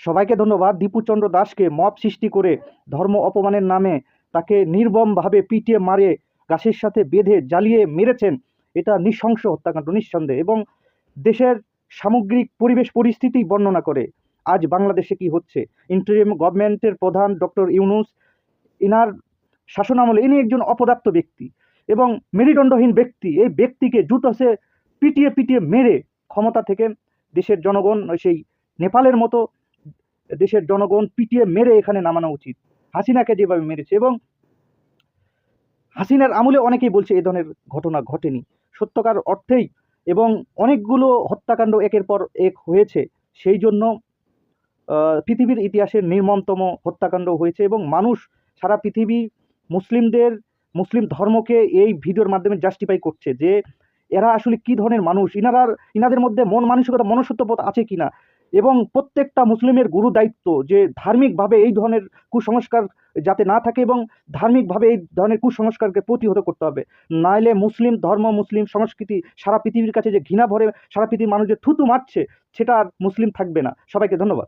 সবাইকে ধন্যবাদ। দীপুচন্দ্র দাসকে মব সৃষ্টি করে ধর্ম অপমানের নামে তাকে নির্মমভাবে পিটিয়ে মারে গাছের সাথে বেঁধে জ্বালিয়ে মেরেছেন। এটা নৃশংস হত্যাকাণ্ড নিঃসন্দেহে, এবং দেশের সামগ্রিক পরিবেশ পরিস্থিতি বর্ণনা করে আজ বাংলাদেশে কি হচ্ছে। ইন্টারিম গভর্নমেন্টের প্রধান ডক্টর ইউনূস, ইনার শাসনামলে ইনি একজন অপদার্থ ব্যক্তি এবং মেরুদণ্ডহীন ব্যক্তি। এই ব্যক্তিকে জুতোসে পিটিয়ে পিটিয়ে মেরে ক্ষমতা থেকে দেশের জনগণ সেই নেপালের মতো দেশের জনগণ পিটিয়ে মেরে এখানে নামানো উচিত। হাসিনাকে যেভাবে মেরেছে, এবং হাসিনার আমলে অনেকেই বলছে এ ধরনের ঘটনা ঘটেনি সত্যকার অর্থেই, এবং অনেকগুলো হত্যাকাণ্ড একের পর এক হয়েছে। সেই জন্য পৃথিবীর ইতিহাসের নির্মমতম হত্যাকাণ্ড হয়েছে, এবং মানুষ সারা পৃথিবী মুসলিম ধর্মকে এই ভিডিওর মাধ্যমে জাস্টিফাই করছে যে এরা আসলে কি ধরনের মানুষ, ইনাদের মধ্যে মন মানসিকতা মনুষ্যত্ববোধ আছে কিনা। এবং প্রত্যেকটা মুসলিমের গুরু দায়িত্ব যে ধার্মিকভাবে এই ধরনের কুসংস্কার যাতে না থাকে, এবং ধার্মিকভাবে এই ধরনের কুসংস্কারকে প্রতিহত করতে হবে। নাইলে মুসলিম ধর্ম, মুসলিম সংস্কৃতি সারা পৃথিবীর কাছে যে ঘৃণা ভরে সারা পৃথিবীর মানুষ যে থুতু মারছে, সেটা আর মুসলিম থাকবে না। সবাইকে ধন্যবাদ।